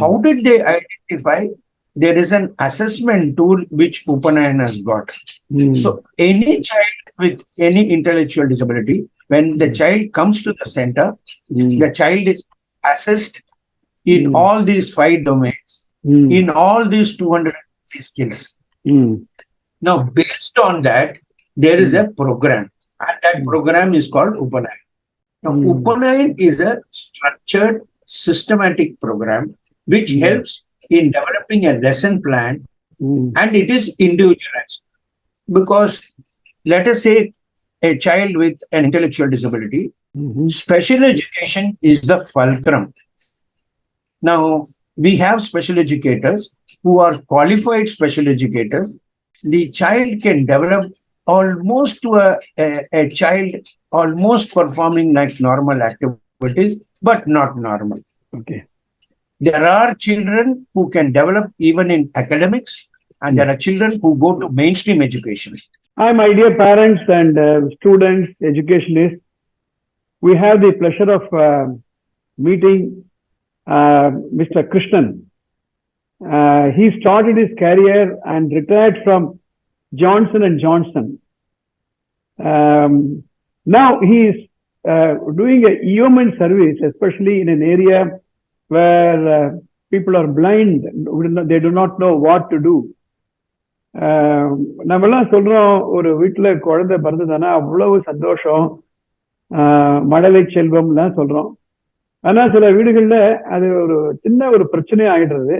how did they identify? There is an assessment tool which Upanayan has got. So any child with any intellectual disability, when the child comes to the center, the child is assessed in all these 5 domains, in all these 200 skills. Now, based on that, there is a program, and that program is called Upanayan. Now, Upanayan is a structured, systematic program which helps in developing a lesson plan, and it is individualized. Because let us say a child with an intellectual disability, special education is the fulcrum. Now, we have special educators who are qualified special educators. The child can develop almost to a child almost performing like normal activities, but not normal. Okay. There are children who can develop even in academics, and there are children who go to mainstream education. Hi, my dear parents and students, educationists. We have the pleasure of meeting Mr. Krishnan. He started his career and retired from Johnson & Johnson. Now he is doing a yeoman service, especially in an area where people are blind. They do not know what to do. நம்மெல்லாம் சொல்றோம், ஒரு வீட்டுல குழந்தை பிறந்ததுன்னா அவ்வளவு சந்தோஷம், மழலை செல்வம்லாம் சொல்றோம். ஆனா சில வீடுகள்ல அது ஒரு சின்ன ஒரு பிரச்சனை ஆகிடுறது.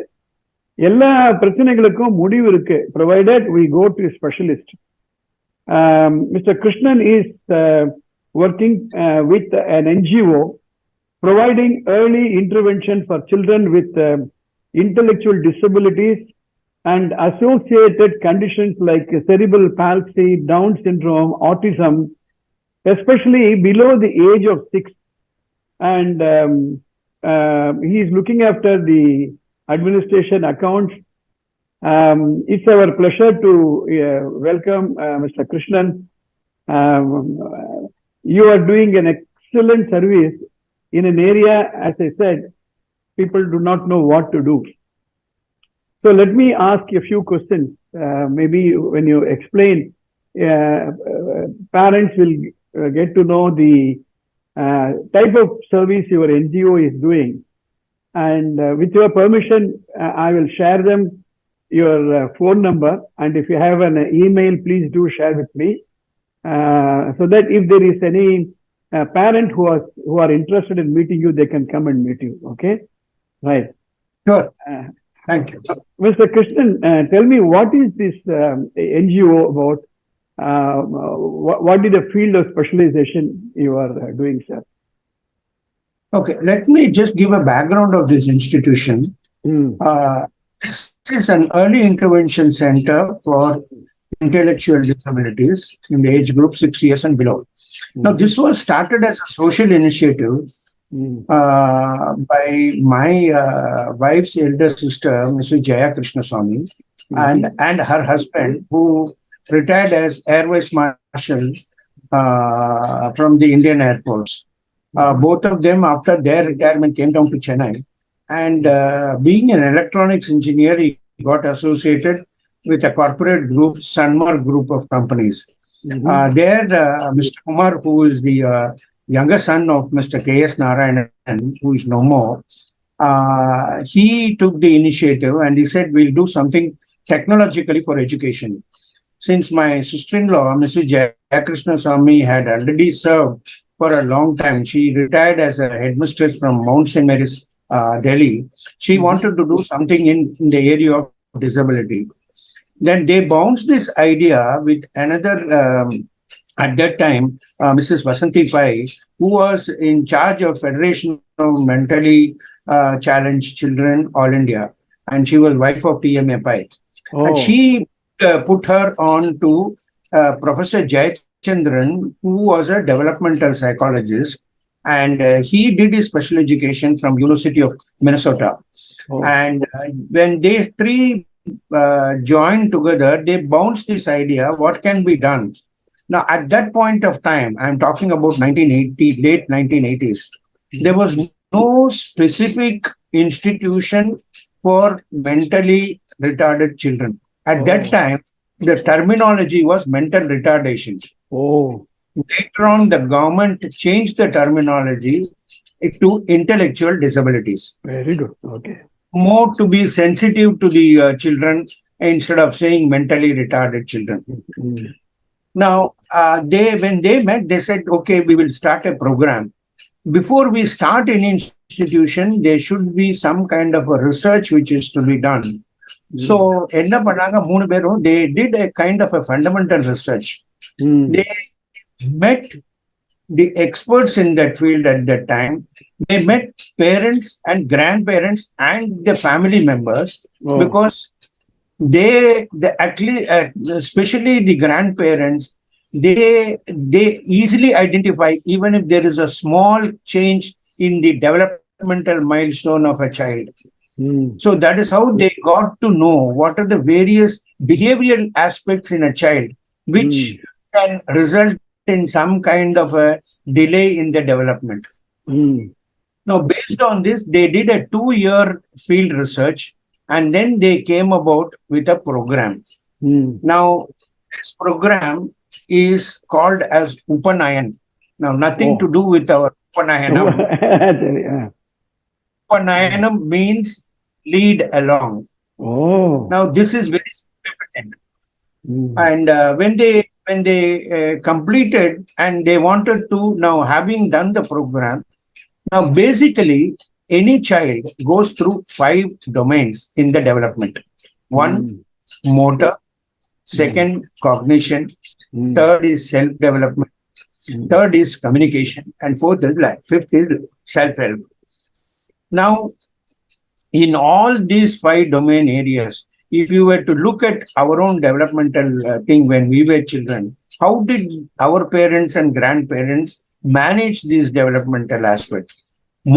எல்லா பிரச்சனைகளுக்கும் முடிவு இருக்கு, provided we go to a specialist. Mr. Krishnan is working with an NGO providing early intervention for children with intellectual disabilities and associated conditions like cerebral palsy, Down syndrome, autism, especially below the age of 6. And he is looking after the administration accounts. It's our pleasure to welcome Mr. Krishnan. You are doing an excellent service in an area, as I said, people do not know what to do. So let me ask a few questions. Maybe when you explain, parents will get to know the type of service your NGO is doing. And with your permission, I will share them your phone number. And if you have an email, please do share with me. So that if there is any parent who are interested in meeting you, they can come and meet you. Okay? Right. Sure. Thank you. Mr. Krishnan, tell me, what is this NGO about? What is the field of specialization you are doing, sir? Okay, let me just give a background of this institution. This is an early intervention center for intellectual disabilities in the age group 6 years and below. Now, this was started as a social initiative by my wife's elder sister, Mrs. Jaya Krishnaswamy, and her husband, who retired as Air Vice Marshal from the Indian Air Force. Both of them, after their retirement, came down to Chennai. And being an electronics engineer, he got associated with a corporate group, Sanmar Group of companies. There, Mr. Kumar, who is the younger son of Mr. K.S. Narayanan, who is no more, he took the initiative and he said, we'll do something technologically for education. Since my sister-in-law, Mrs. Jaya Krishnaswamy, had already served for a long time, she retired as a headmistress from Mount St. Mary's, Delhi. She wanted to do something in the area of disability. Then they bounced this idea with another, at that time, Mrs. Vasanti Pai, who was in charge of Federation of Mentally Challenged Children, All India. And she was wife of TMA Pai. And she put her on to Professor Jayachandran, who was a developmental psychologist. And he did his special education from University of Minnesota. And when they three joined together, they bounced this idea, what can be done? Now, at that point of time, I'm talking about 1980, late 1980s, there was no specific institution for mentally retarded children. At that time, the terminology was mental retardation. Oh, Later on, the government changed the terminology to intellectual disabilities, very good. Okay. more to be sensitive to the children instead of saying mentally retarded children. Mm. Now, when they met, they said, okay, we will start a program. Before we start any institution, there should be some kind of a research which is to be done. So, என்ன பண்ணாங்க மூணு பேரும், they did a kind of a fundamental research. Mm. They met the experts in that field at that time. They met parents and grandparents and the family members, Oh. because they actually, especially the grandparents, they easily identify even if there is a small change in the developmental milestone of a child. Mm. So that is how they got to know what are the various behavioral aspects in a child which can result in some kind of a delay in the development. Mm. Now, based on this, they did a 2-year field research, and then they came about with a program. Mm. Now, this program is called as Upanayan. Now, nothing to do with our Upanayanam. சரி, ஆ. Upanayanam means lead along. Oh. Now, this is very significant. Mm. And when they completed and they wanted to, now having done the program, now basically any child goes through 5 domains in the development. One, motor. Second, cognition. Mm. Third is self-development. Third is communication. And fourth is life. Fifth is self-help. Now, in all these 5 domain areas, if you were to look at our own developmental thing when we were children, how did our parents and grandparents manage these developmental aspects?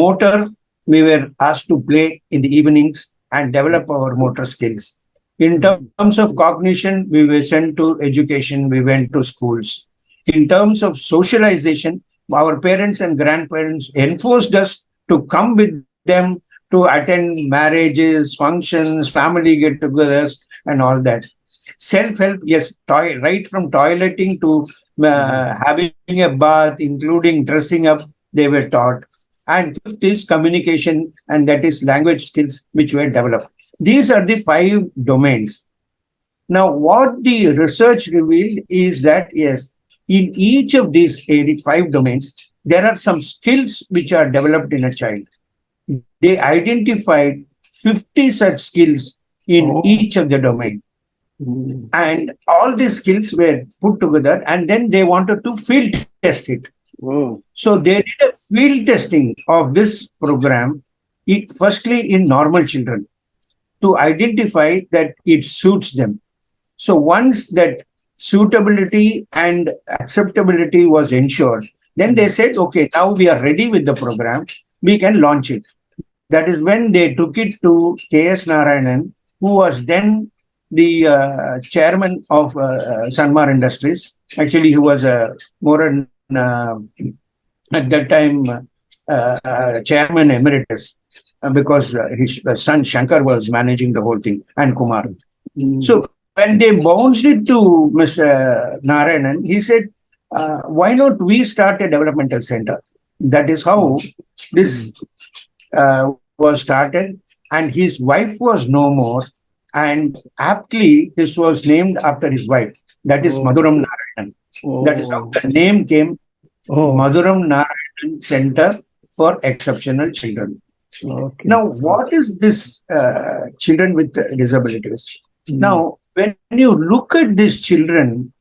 Motor, we were asked to play in the evenings and develop our motor skills. In terms of cognition, we were sent to education, we went to schools. In terms of socialization, our parents and grandparents enforced us to come with them to attend marriages, functions, family get-togethers, and all that. Self-help, yes, right from toileting to having a bath, including dressing up, they were taught. And fifth is communication, and that is language skills which were developed. These are the 5 domains. Now, what the research revealed is that, yes, in each of these 5 domains, there are some skills which are developed in a child. They identified 50 such skills in each of the domain. And all these skills were put together, and then they wanted to field test it. So they did a field testing of this program, firstly in normal children, to identify that it suits them. So once that suitability and acceptability was ensured, then they said, okay, now we are ready with the program, we can launch it. That is when they took it to K.S. Narayanan, who was then the chairman of Sanmar Industries. Actually, he was more at that time chairman emeritus, because his son Shankar was managing the whole thing, and Kumar. So when they bounced it to Mr. Narayanan, he said, why not we start a developmental center? That is how this was started, and his wife was no more, and aptly this was named after his wife, that is Madhuram Narayanan. That is how the name came, Madhuram Narayanan Center for Exceptional Children. Okay. Now, what is this children with disabilities? Now, when you look at these children,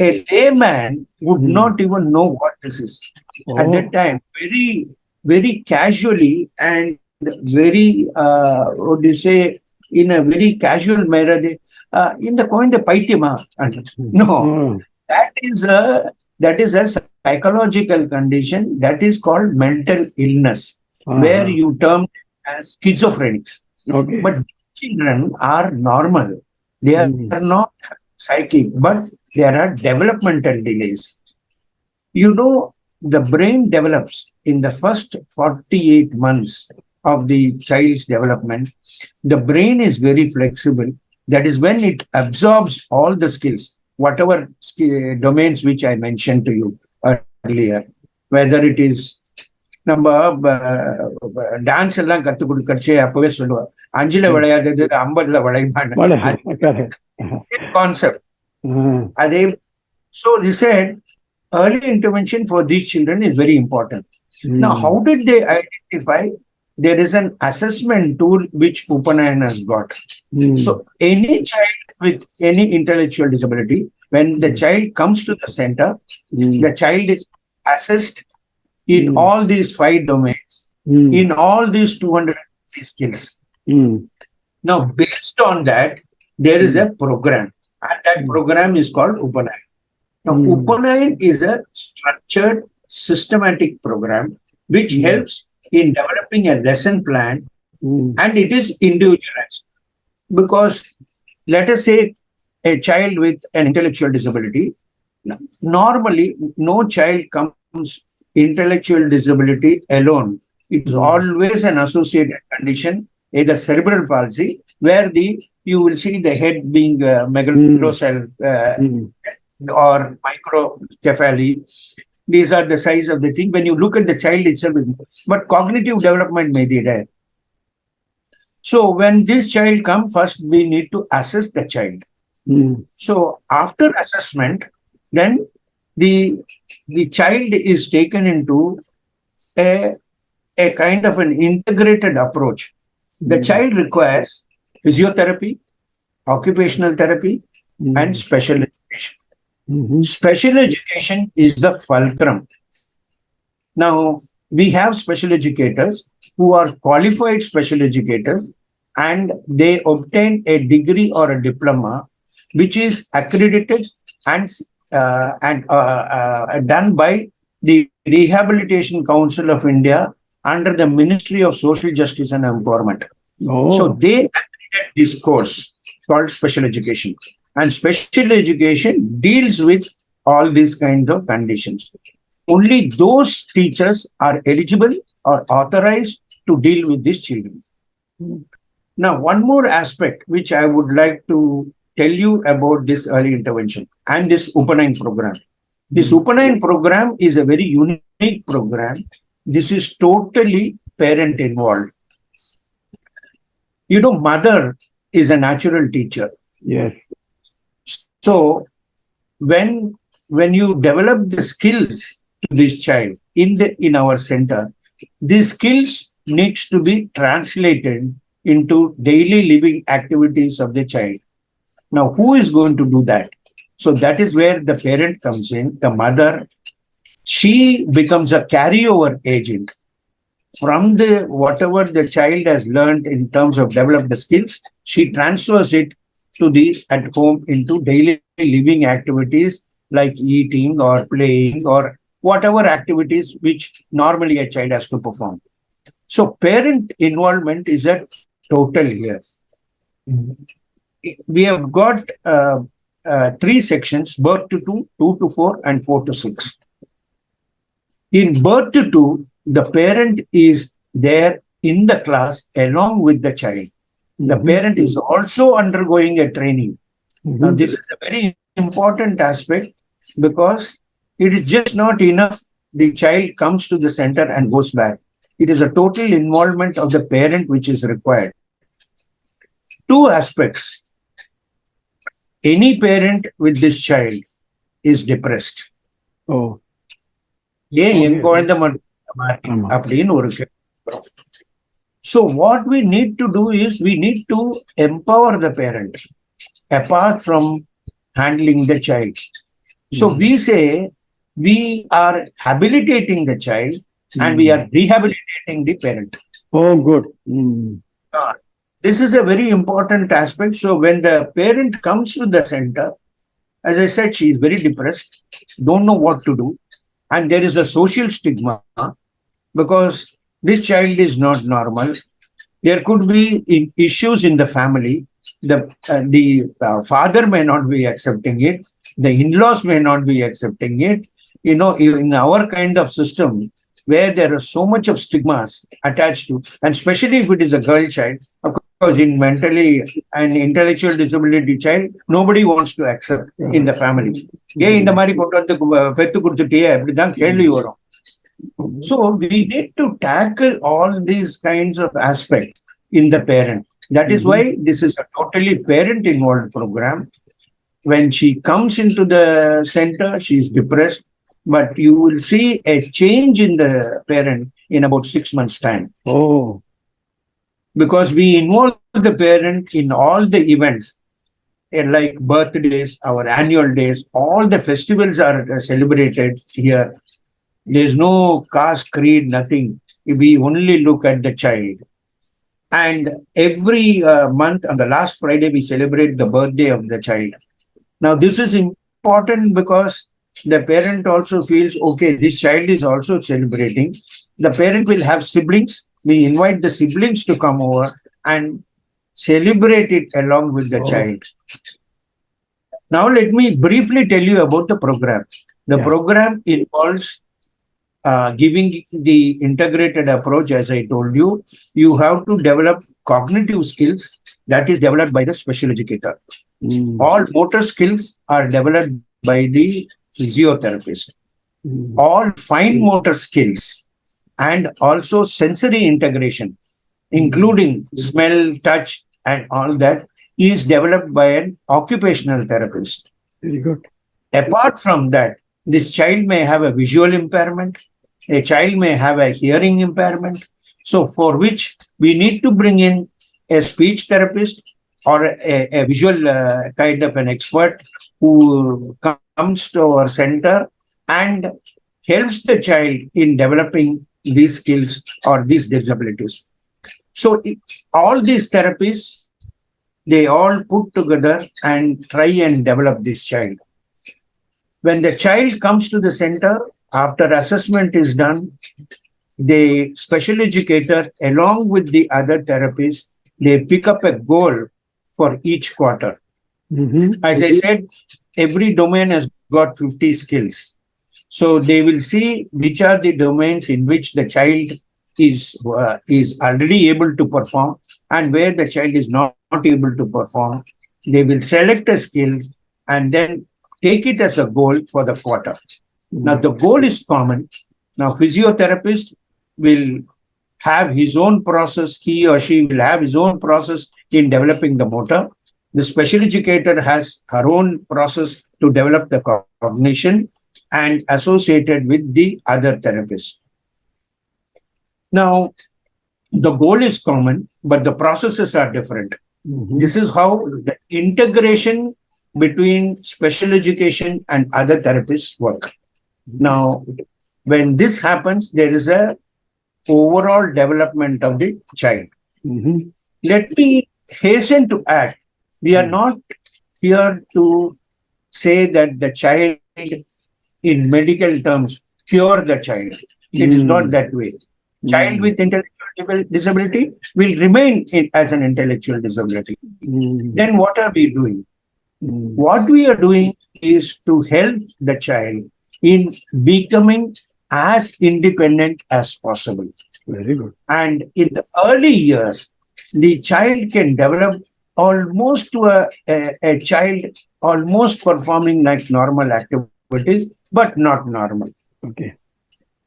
a layman would not even know what this is. At that time, very, very casually and very, what do you say, in a very casual manner, in the coin, the paitima. No, that is a psychological condition that is called mental illness, where you term as schizophrenics. Okay. But children are normal. They are not psychic, but there are developmental delays. You know, the brain develops in the first 48 months of the child's development. The brain is very flexible. That is when it absorbs all the skills, whatever domains which I mentioned to you earlier, whether it is நம்ம dance எல்லாம் கத்து கொடுக்கறச்சே அப்பவே சொல்லுவோம், 5ல விளையாடுறது 50ல விளையாடு concept அதே. So they said early intervention for these children is very important. Now, how did they identify? There is an assessment tool which Upanayan has got. So any child with any intellectual disability, when the child comes to the center, the child is assessed in all these 5 domains, in all these 250 skills. Now, based on that, there is a program, and that program is called Upanayan. Now, Upanayan is a structured, systematic program which helps in developing a lesson plan, and it is individualized. Because let us say a child with an intellectual disability, normally no child comes intellectual disability alone. It is always an associated condition, either cerebral palsy, where you will see the head being megalocele or microcephaly. These are the size of the thing. When you look at the child itself, but cognitive development may be there. So when this child comes, first we need to assess the child. So after assessment, then the child is taken into a kind of an integrated approach. The child requires physiotherapy, occupational therapy, and special education. Special education is the fulcrum. Now, we have special educators who are qualified special educators, and they obtain a degree or a diploma which is accredited and done by the Rehabilitation Council of India under the Ministry of Social Justice and Empowerment. So they accredited this course called special education. And special education deals with all these kinds of conditions. Only those teachers are eligible or authorized to deal with these children. Now, one more aspect which I would like to tell you about this early intervention and this Upanayan program. This Upanayan program is a very unique program. This is totally parent involved. You know, mother is a natural teacher. Yes. So when you develop the skills to this child in our center, these skills needs to be translated into daily living activities of the child. Now, who is going to do that? So that is where the parent comes in, the mother. She becomes a carryover agent from whatever the child has learned in terms of develop the skills. She transfers it to at home into daily living activities like eating or playing or whatever activities which normally a child has to perform. So parent involvement is a total here. We have got 3 sections: birth to 2, 2 to 4, and 4 to 6. In birth to 2, the parent is there in the class along with the child. The parent is also undergoing a training. Now, this is a very important aspect because it is just not enough the child comes to the center and goes back. It is a total involvement of the parent which is required. 2 aspects. Any parent with this child is depressed. Oh. So what we need to do is we need to empower the parent apart from handling the child. So we say we are habilitating the child and we are rehabilitating the parent. Oh, good. This is a very important aspect. So when the parent comes to the center, as I said, she is very depressed, don't know what to do. And there is a social stigma because this child is not normal. There could be issues in the family. The father may not be accepting it. The in-laws may not be accepting it. You know, in our kind of system, where there is so much of stigmas attached to, and especially if it is a girl child, of course, in mentally and intellectual disability child, nobody wants to accept in the family. ஏன் இந்த மாதிரி கொண்டு வந்து பெத்து கொடுத்துட்டியே அப்படிதான் கேள்வி வரும். So we need to tackle all these kinds of aspects in the parent. That is why this is a totally parent involved program. When she comes into the center, she is depressed, but you will see a change in the parent in about 6 months' time. Oh, Because we involve the parent in all the events, like birthdays, our annual days, all the festivals are celebrated here. There's no caste, creed, nothing. We only look at the child. And every month on the last Friday, we celebrate the birthday of the child. Now, this is important because the parent also feels, okay, this child is also celebrating. The parent will have siblings. We invite the siblings to come over and celebrate it along with the child. Now, let me briefly tell you about the program. The program involves giving the integrated approach. As I told you, you have to develop cognitive skills that is developed by the special educator. All motor skills are developed by the physiotherapist. All fine motor skills and also sensory integration, including smell, touch, and all that, is developed by an occupational therapist. very good. Apart from that, this child may have a visual impairment, a child may have a hearing impairment. So, for which we need to bring in a speech therapist or a visual kind of an expert who comes to our center and helps the child in developing these skills or these disabilities. So, all these therapies, they all put together and try and develop this child. When the child comes to the center, after assessment is done, the special educator, along with the other therapists, they pick up a goal for each quarter. As I said, every domain has got 50 skills. So they will see which are the domains in which the child is already able to perform and where the child is not able to perform. They will select the skills and then take it as a goal for the quarter. Now, the goal is common. Now, physiotherapist will have his own process. He or she will have his own process in developing the motor. The special educator has her own process to develop the cognition and associated with the other therapists. Now, the goal is common, but the processes are different. This is how the integration between special education and other therapists work. Now, when this happens, there is a overall development of the child. Let me hasten to add, we are not here to say that the child, in medical terms, cure the child. It is not that way. Child with intellectual disability will remain as an intellectual disability. Then what are we doing? What we are doing is to help the child in becoming as independent as possible. Very good. And in the early years, the child can develop almost to a child almost performing like normal activities, but not normal. Okay.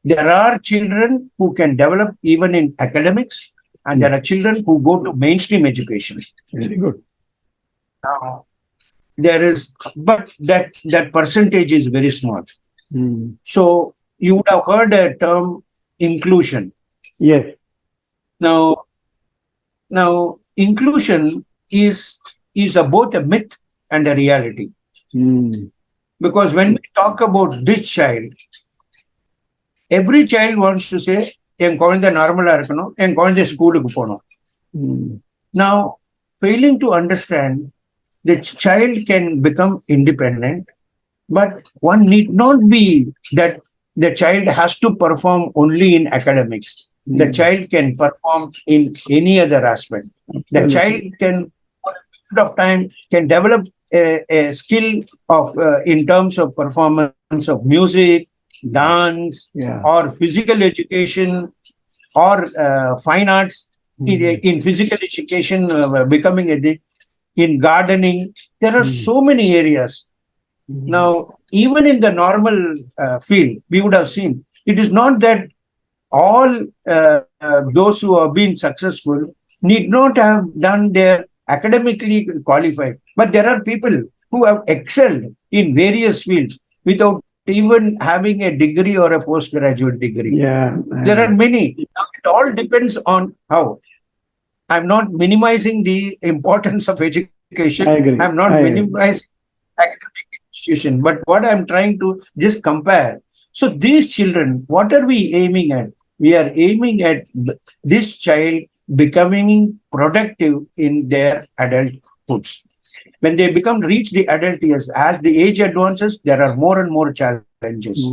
There are children who can develop even in academics, and there are children who go to mainstream education. Very good. Now, there is, but that percentage is very small. So you would have heard a term inclusion. Yes. Now inclusion is both a myth and a reality. Because when we talk about this child, every child wants to say, என் குழந்தை நார்மலா இருக்கணும், என் குழந்தை ஸ்கூலுக்கு போகணும். Now, failing to understand, the child can become independent, but one need not be that the child has to perform only in academics. The child can perform in any other aspect. The child can, for a period of time, can develop a skill of in terms of performance of music, dance, Yeah. or physical education, or fine arts. In physical education, becoming in gardening, there are so many areas. Now, even in the normal field, we would have seen it is not that all those who have been successful need not have done their academically qualified, but there are people who have excelled in various fields without even having a degree or a postgraduate degree. Yeah. There are many. Now, it all depends on how. I'm not minimizing the importance of education. I agree. I'm not I agree. minimizing academic institution, but what I'm trying to just compare. So these children, what are we aiming at? We are aiming at this child becoming productive in their adulthoods. When they reach the adult years, as the age advances, there are more and more challenges.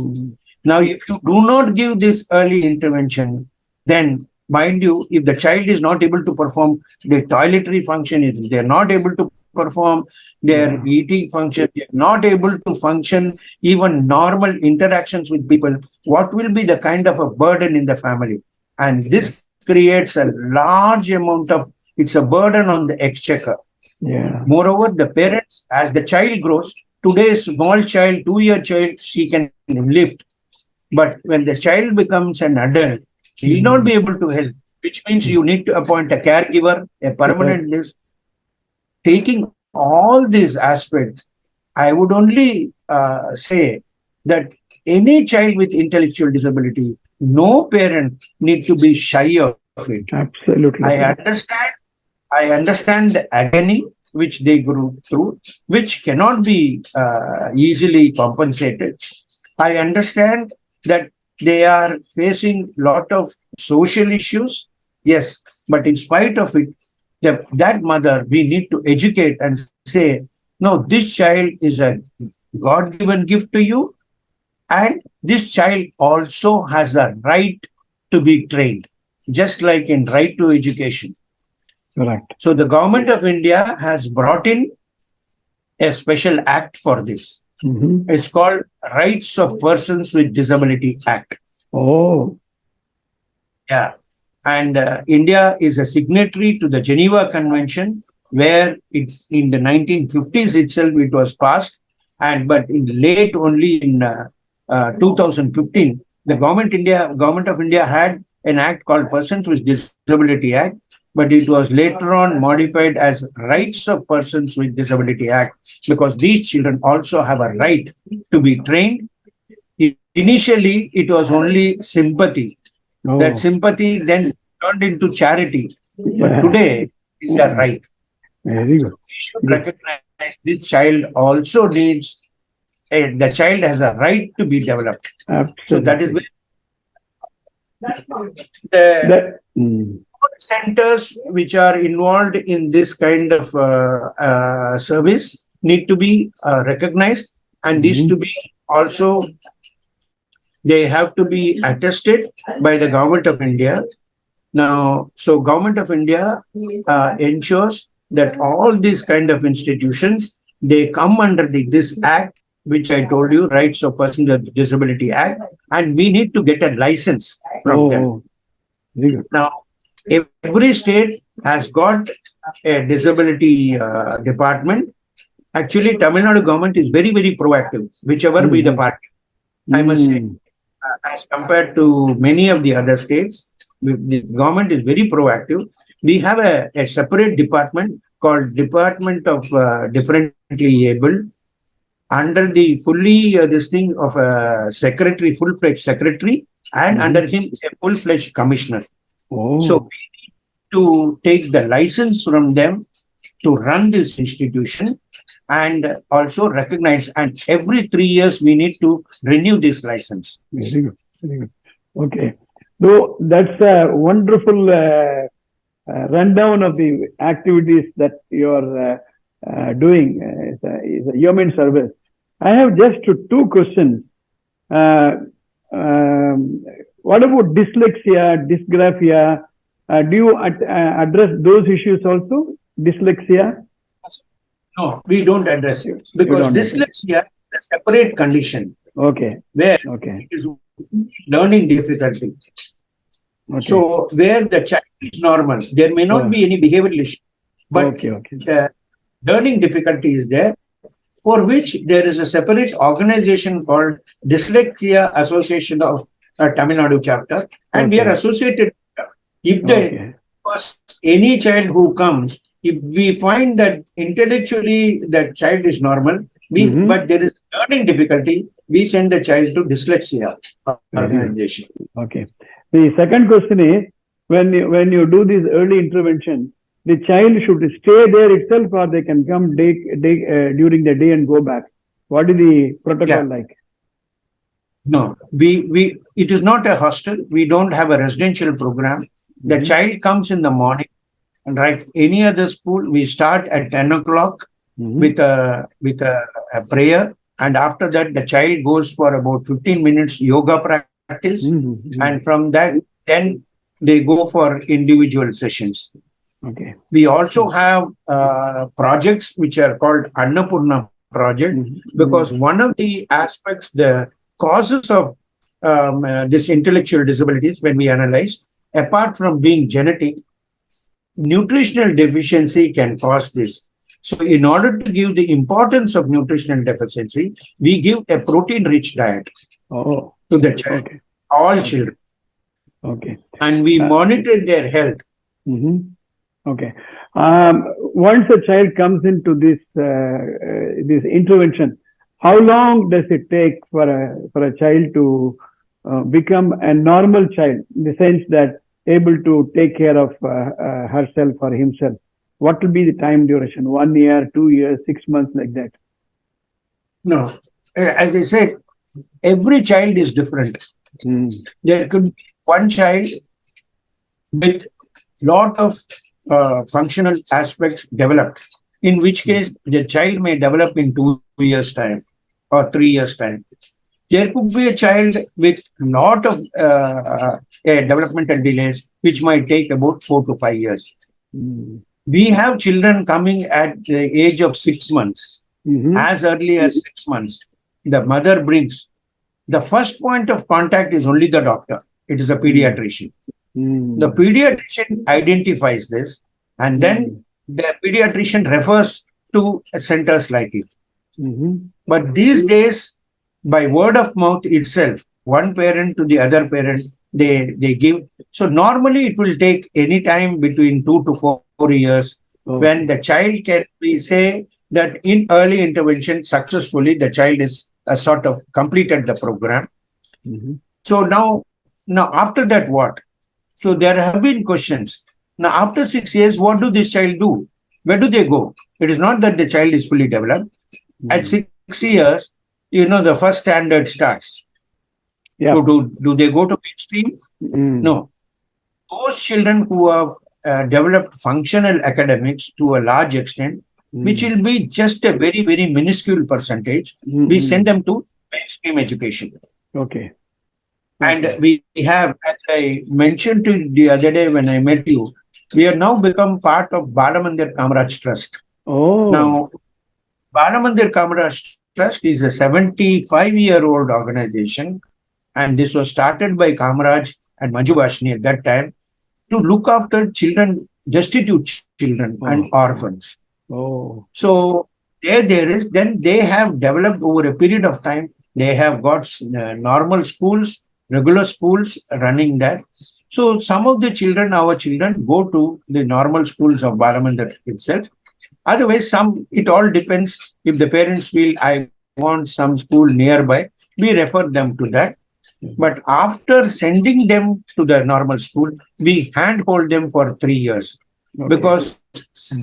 Now, if you do not give this early intervention, then mind you, if the child is not able to perform the toiletry function, if they're not able to perform their eating function, they're not able to function even normal interactions with people, what will be the kind of a burden in the family? And this creates a large amount of, it's a burden on the exchequer. Yeah. Moreover, the parents, as the child grows, today's small child, 2-year child, she can lift. But when the child becomes an adult, he will not be able to help, which means you need to appoint a caregiver, a permanent list. Taking all these aspects, I would only say that any child with intellectual disability, no parent need to be shy of it. Absolutely. I understand the agony which they go through, which cannot be easily compensated. I understand that they are facing a lot of social issues. Yes, but in spite of it, that mother, we need to educate and say, no, this child is a God-given gift to you, and this child also has a right to be trained, just like in right to education. Correct. So the government of India has brought in a special act for this. It's called Rights of Persons with Disability Act. Oh. Yeah. And India is a signatory to the Geneva Convention, where in the 1950s itself it was passed. But in late only in 2015, the government of India had an act called Persons with Disability Act, but it was later on modified as Rights of Persons with Disability Act, because these children also have a right to be trained. Initially, it was only sympathy. That sympathy then turned into charity. But today, it's a right. Very good. So we should recognize this child also needs, the child has a right to be developed. Absolutely. So that is the centers which are involved in this kind of service need to be recognized, and these to be also, they have to be attested by the government of India. Now, so government of India ensures that all these kind of institutions, they come under this act, which I told you, Rights of Persons with Disability Act, and we need to get a license from them. Very good. Now, every state has got a disability department. Actually, Tamil Nadu government is very, very proactive, whichever be the party. I must say, as compared to many of the other states, the government is very proactive. We have a separate department called Department of Differently Able, under the fully this thing of a secretary, full-fledged secretary, and under him a full-fledged commissioner. So we need to take the license from them to run this institution, and also recognize, and every 3 years we need to renew this license. Very good. Very good. Okay. So that's a wonderful rundown of the activities that you're doing is a human service. I have just 2 questions. What about dyslexia, dysgraphia? Do you address those issues also? Dyslexia? No, we don't address it, because dyslexia is a separate condition. Okay. where Okay. it is learning difficulty. Okay. So where the child is normal, there may not be any behavioral issue, but Okay. Okay. the learning difficulty is there, for which there is a separate organization called Dyslexia Association of Tamil Nadu chapter, and we are Okay. associated. If the Okay. any child who comes, if we find that intellectually that child is normal, Mhm. but there is learning difficulty, we send the child to dyslexia Very nice. organization. Okay. The second question is, when you do this early intervention, the child should stay there itself, or they can come during the day and go back. What is the protocol like? No, it is not a hostel. We don't have a residential program. The Mhm. child comes in the morning, and like any other school, we start at 10 o'clock Mhm. with a prayer, and after that, the child goes for about 15 minutes yoga practice, Mhm. and from that, then they go for individual sessions. Okay. We also have projects which are called Annapurna project, Mhm. because one of the aspects, the causes of this intellectual disabilities, when we analyze, apart from being genetic, nutritional deficiency can cause this. So in order to give the importance of nutritional deficiency, we give a protein-rich diet Oh. to the child, Okay. all Okay. children, Okay. and we monitor their health. Mhm. Okay. Once a child comes into this intervention, how long does it take for a child to become a normal child, in the sense that able to take care of herself or himself? What will be the time duration? 1 year, 2 years, 6 months, like that? No, as I said, every child is different. Mm. There could be one child with lot of functional aspects developed, in which case the child may develop in 2 years' time or 3 years' time. There could be a child with lot of developmental delays, which might take about 4 to 5 years. Mm. We have children coming at the age of 6 months, Mhm. as early as 6 months. The mother brings. The first point of contact is only the doctor. It is a pediatrician. Mm. The pediatrician identifies this, and then the pediatrician refers to centers like it. Mhm. But these days, by word of mouth itself, one parent to the other parent, they give. So normally it will take any time between 2 to 4 years, when Okay. the child can we say that in early intervention successfully the child is sort of completed the program. Mhm. So now after that what? So there have been questions. Now after 6 years, what do this child do? Where do they go? It is not that the child is fully developed. At 6 years, the first standard starts. Yeah. So do they go to mainstream? Mm. No. Those children who have developed functional academics to a large extent, which will be just a very, very minuscule percentage, we send them to mainstream education. Okay. And Okay. we have, as I mentioned to you the other day when I met you, we have now become part of Balamandir Kamaraj Trust. Oh. Now, Balamandir Kamaraj Trust is a 75-year-old organization, and this was started by Kamaraj and Manju Bashni at that time to look after children, destitute children and orphans. Oh. So then they have developed over a period of time. They have got normal schools, regular schools running there. So some of the children, our children, go to the normal schools of Balamandir itself. Otherwise, it all depends. If the parents feel I want some school nearby, we refer them to that. But after sending them to the normal school, we handhold them for 3 years. Okay. Because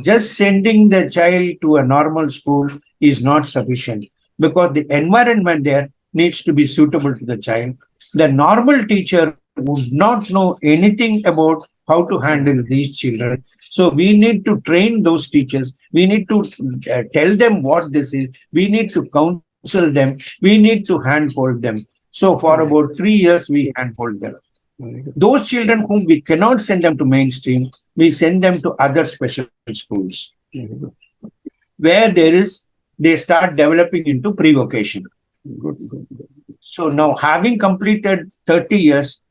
just sending the child to a normal school is not sufficient, because the environment there needs to be suitable to the child. The normal teacher would not know anything about how to handle these children. So we need to train those teachers. We need to tell them what this is. We need to counsel them. We need to handhold them. So for about 3 years, we handhold them. Those children whom we cannot send them to mainstream, we send them to other special schools, where they start developing into pre-vocation. Good. So now, having completed 30 years,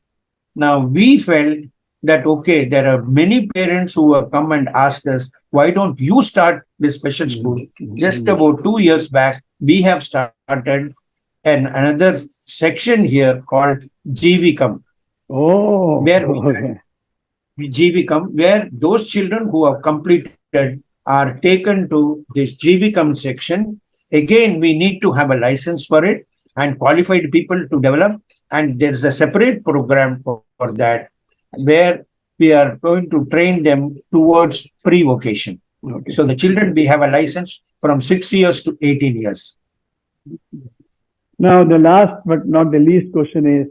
now we felt that, okay, there are many parents who have come and asked us, why don't you start this special school? Just about 2 years back, we have started another section here called GVCOM, Oh, where we okay. GVCOM, where those children who have completed are taken to this GVCOM section. Again, we need to have a license for it and qualified people to develop. And there's a separate program for that, where we are going to train them towards pre-vocation. Okay. So the children, we have a license from 6 years to 18 years. Now, the last but not the least question is,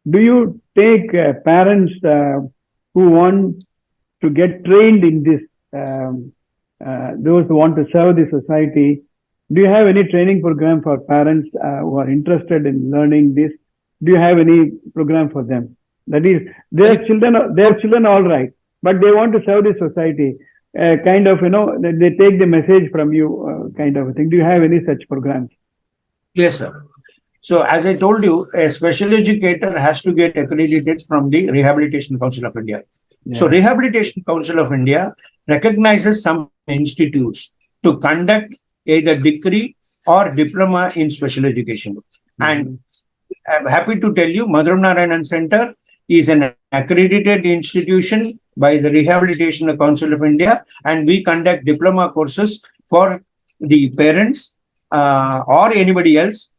do you take parents who want to get trained in this, those who want to serve the society? Do you have any training program for parents who are interested in learning this? Do you have any program for them? That is, their children all right, but they want to serve the society. Kind of, they take the message from you, kind of a thing. Do you have any such programs? Yes, sir. So as I told you, a special educator has to get accredited from the Rehabilitation Council of India. Yeah. So Rehabilitation Council of India recognizes some institutes to conduct either degree or diploma in special education. And I'm happy to tell you, Madhuram Narayanan Center is an accredited institution by the Rehabilitation Council of India, and we conduct diploma courses for the parents or anybody else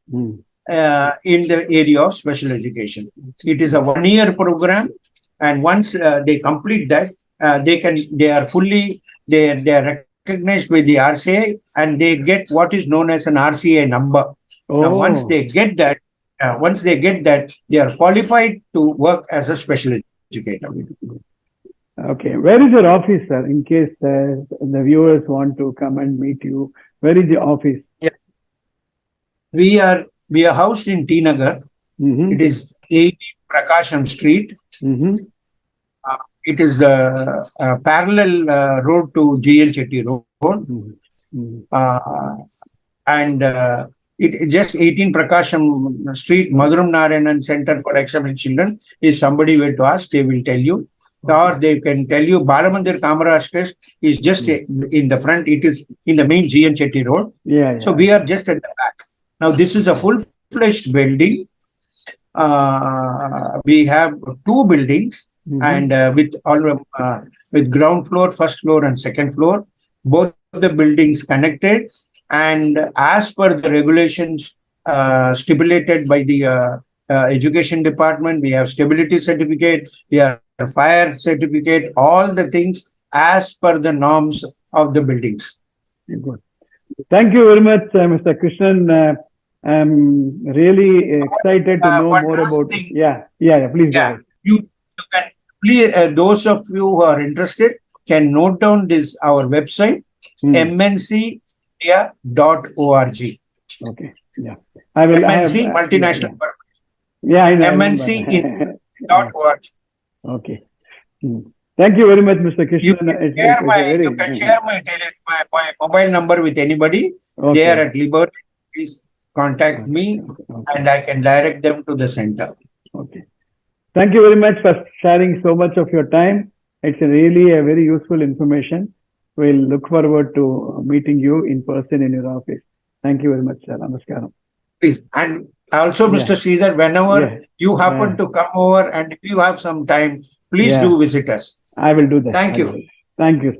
in the area of special education. It is a 1-year program, and once they complete that, they are recognized by the RCA, and they get what is known as an RCA number. Oh. Now, once they get that, they are qualified to work as a special educator. Okay. Where is your office, sir? In case the viewers want to come and meet you, where is the office? Yeah. We are housed in T Nagar. It is 80 Prakasham Street. It is a parallel road to GL Chetty Road. And it just 18 Prakasham Street, Madhuram Narayanan Center for Exceptional Children. If somebody were to ask, they will tell you. Or they can tell you Balamandir Kamaraj Crest is just in the front. It is in the main GN Chetty Road. Yeah. So we are just at the back. Now this is a full-fledged building. We have 2 buildings, and with ground floor, first floor, and second floor. Both the buildings connected, and as per the regulations stipulated by the education department, we have stability certificate, we have fire certificate, all the things as per the norms of the buildings. Good. Thank you very much, Mr. Krishnan. I'm really excited to know more about it. Yeah. Please go ahead. You can please, those of you who are interested can note down our website, mncindia.org. Okay. Yeah. I will. MNC multinational. Yeah, I know. MNC.org. Okay. Thank you very much, Mr. Krishnan. You can share my mobile number with anybody. Okay. They are at liberty. Please contact me, and I can direct them to the center. Okay. Thank you very much for sharing so much of your time. It's really a very useful information. We'll look forward to meeting you in person in your office. Thank you very much, sir. Namaskaram. And also, Mr. Sridhar, whenever you happen to come over, and if you have some time, please do visit us. I will do that. Thank you. Thank you.